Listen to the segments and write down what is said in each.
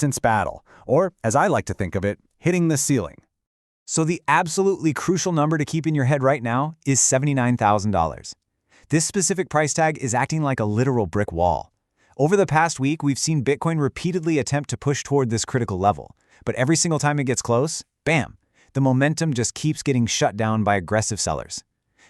resistance battle, or, as I like to think of it, hitting the ceiling. So the absolutely crucial number to keep in your head right now is $79,000. This specific price tag is acting like a literal brick wall. Over the past week, we've seen Bitcoin repeatedly attempt to push toward this critical level, but every single time it gets close, bam, the momentum just keeps getting shut down by aggressive sellers.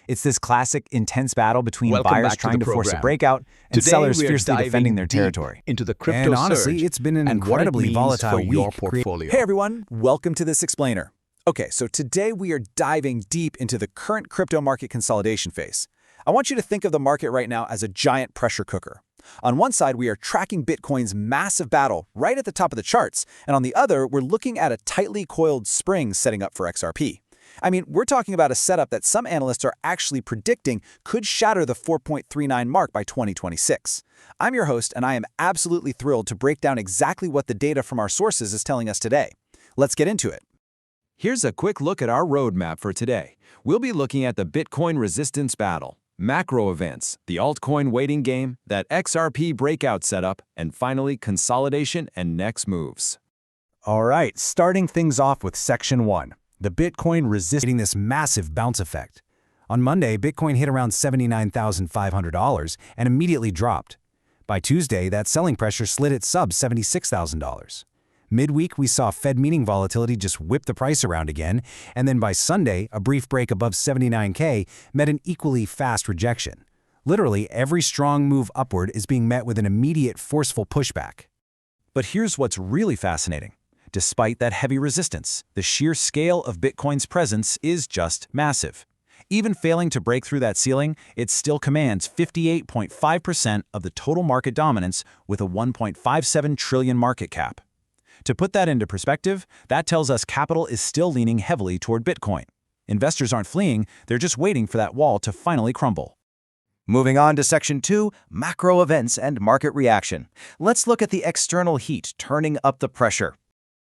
It's this classic, intense battle between buyers trying to force a breakout and sellers fiercely defending their territory. Into the crypto And honestly, surge it's been an and what it incredibly means volatile for week. your portfolio. Hey everyone, welcome to this explainer. Okay, so today we are diving deep into the current crypto market consolidation phase. I want you to think of the market right now as a giant pressure cooker. On one side, we are tracking Bitcoin's massive battle right at the top of the charts, and on the other, we're looking at a tightly coiled spring setting up for XRP. I mean, we're talking about a setup that some analysts are actually predicting could shatter the 4.39 mark by 2026. I'm your host, and I am absolutely thrilled to break down exactly what the data from our sources is telling us today. Let's get into it. Here's a quick look at our roadmap for today. We'll be looking at the Bitcoin resistance battle, macro events, the altcoin waiting game, that XRP breakout setup, and finally consolidation and next moves. All right, starting things off with Section 1. The Bitcoin resisting this massive bounce effect. On Monday, Bitcoin hit around $79,500 and immediately dropped. By Tuesday, that selling pressure slid at sub $76,000. Midweek, we saw Fed meeting volatility just whip the price around again, and then by Sunday, a brief break above 79K met an equally fast rejection. Literally, every strong move upward is being met with an immediate forceful pushback. But here's what's really fascinating. Despite that heavy resistance, the sheer scale of Bitcoin's presence is just massive. Even failing to break through that ceiling, it still commands 58.5% of the total market dominance with a 1.57 trillion market cap. To put that into perspective, that tells us capital is still leaning heavily toward Bitcoin. Investors aren't fleeing, they're just waiting for that wall to finally crumble. Moving on to Section 2, macro events and market reaction. Let's look at the external heat turning up the pressure.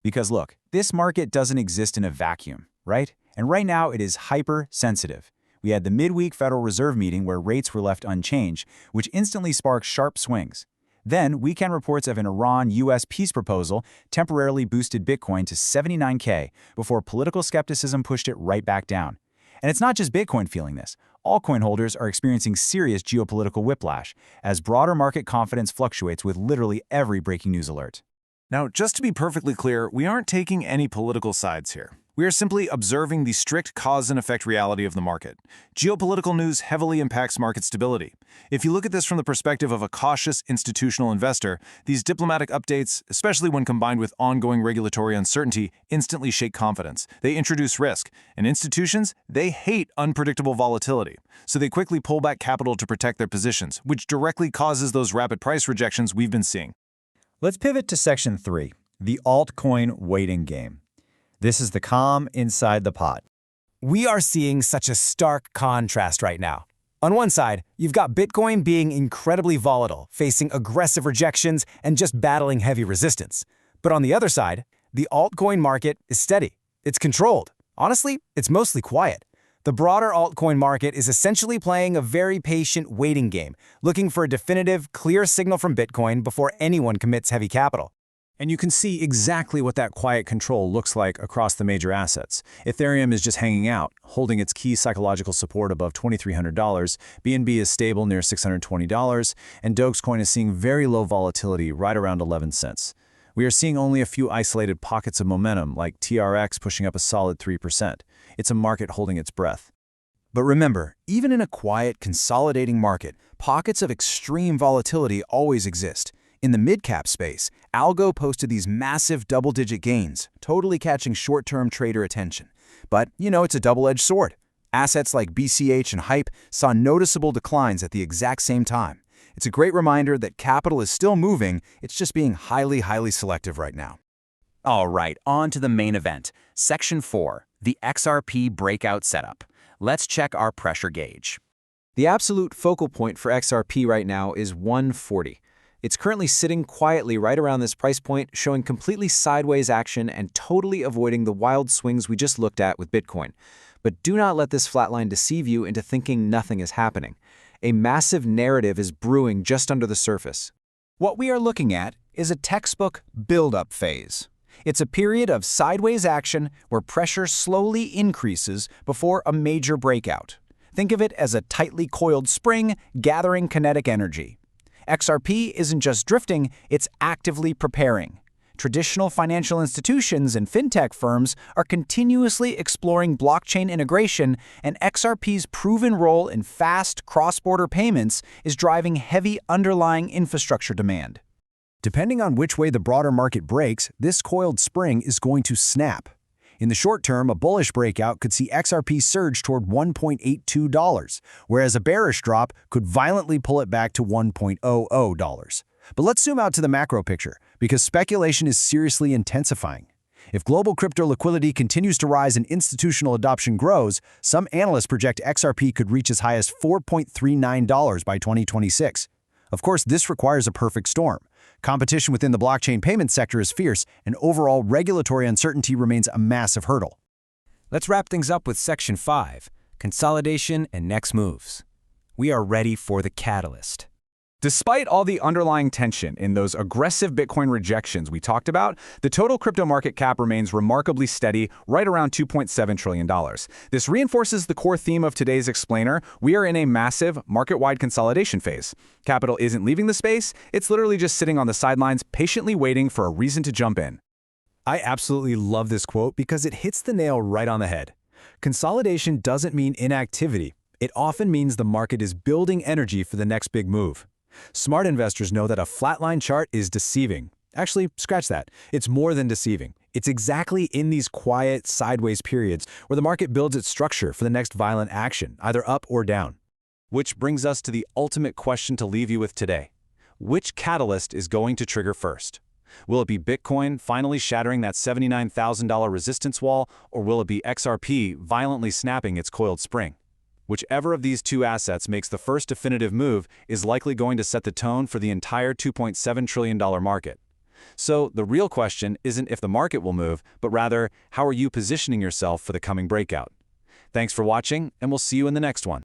Because look, this market doesn't exist in a vacuum, right? And right now it is hypersensitive. We had the midweek Federal Reserve meeting where rates were left unchanged, which instantly sparked sharp swings. Then, weekend reports of an Iran-US peace proposal temporarily boosted Bitcoin to 79K before political skepticism pushed it right back down. And it's not just Bitcoin feeling this. Altcoin holders are experiencing serious geopolitical whiplash as broader market confidence fluctuates with literally every breaking news alert. Now, just to be perfectly clear, we aren't taking any political sides here. We are simply observing the strict cause and effect reality of the market. Geopolitical news heavily impacts market stability. If you look at this from the perspective of a cautious institutional investor, these diplomatic updates, especially when combined with ongoing regulatory uncertainty, instantly shake confidence. They introduce risk. And institutions, they hate unpredictable volatility. So they quickly pull back capital to protect their positions, which directly causes those rapid price rejections we've been seeing. Let's pivot to Section 3, the altcoin waiting game. This is the calm inside the pot. We are seeing such a stark contrast right now. On one side, you've got Bitcoin being incredibly volatile, facing aggressive rejections and just battling heavy resistance. But on the other side, the altcoin market is steady. It's controlled. Honestly, it's mostly quiet. The broader altcoin market is essentially playing a very patient waiting game, looking for a definitive, clear signal from Bitcoin before anyone commits heavy capital. And you can see exactly what that quiet control looks like across the major assets. Ethereum is just hanging out, holding its key psychological support above $2,300, BNB is stable near $620, and Dogecoin is seeing very low volatility right around 11 cents. We are seeing only a few isolated pockets of momentum, like TRX pushing up a solid 3%. It's a market holding its breath. But remember, even in a quiet, consolidating market, pockets of extreme volatility always exist. In the mid-cap space, Algo posted these massive double-digit gains, totally catching short-term trader attention. But, it's a double-edged sword. Assets like BCH and Hype saw noticeable declines at the exact same time. It's a great reminder that capital is still moving, it's just being highly, highly selective right now. All right, on to the main event. Section 4, the XRP breakout setup. Let's check our pressure gauge. The absolute focal point for XRP right now is 140. It's currently sitting quietly right around this price point, showing completely sideways action and totally avoiding the wild swings we just looked at with Bitcoin. But do not let this flatline deceive you into thinking nothing is happening. A massive narrative is brewing just under the surface. What we are looking at is a textbook build-up phase. It's a period of sideways action where pressure slowly increases before a major breakout. Think of it as a tightly coiled spring gathering kinetic energy. XRP isn't just drifting, it's actively preparing. Traditional financial institutions and fintech firms are continuously exploring blockchain integration, and XRP's proven role in fast cross-border payments is driving heavy underlying infrastructure demand. Depending on which way the broader market breaks, this coiled spring is going to snap. In the short term, a bullish breakout could see XRP surge toward $1.82, whereas a bearish drop could violently pull it back to $1.00. But let's zoom out to the macro picture, because speculation is seriously intensifying. If global crypto liquidity continues to rise and institutional adoption grows, some analysts project XRP could reach as high as $4.39 by 2026. Of course, this requires a perfect storm. Competition within the blockchain payment sector is fierce, and overall regulatory uncertainty remains a massive hurdle. Let's wrap things up with Section 5, Consolidation and Next Moves. We are ready for the catalyst. Despite all the underlying tension in those aggressive Bitcoin rejections we talked about, the total crypto market cap remains remarkably steady, right around $2.7 trillion. This reinforces the core theme of today's explainer. We are in a massive, market-wide consolidation phase. Capital isn't leaving the space, it's literally just sitting on the sidelines, patiently waiting for a reason to jump in. I absolutely love this quote because it hits the nail right on the head. Consolidation doesn't mean inactivity. It often means the market is building energy for the next big move. Smart investors know that a flatline chart is deceiving. Actually, scratch that. It's more than deceiving. It's exactly in these quiet, sideways periods where the market builds its structure for the next violent action, either up or down. Which brings us to the ultimate question to leave you with today. Which catalyst is going to trigger first? Will it be Bitcoin finally shattering that $79,000 resistance wall, or will it be XRP violently snapping its coiled spring? Whichever of these two assets makes the first definitive move is likely going to set the tone for the entire $2.7 trillion market. So the real question isn't if the market will move, but rather, how are you positioning yourself for the coming breakout? Thanks for watching, and we'll see you in the next one.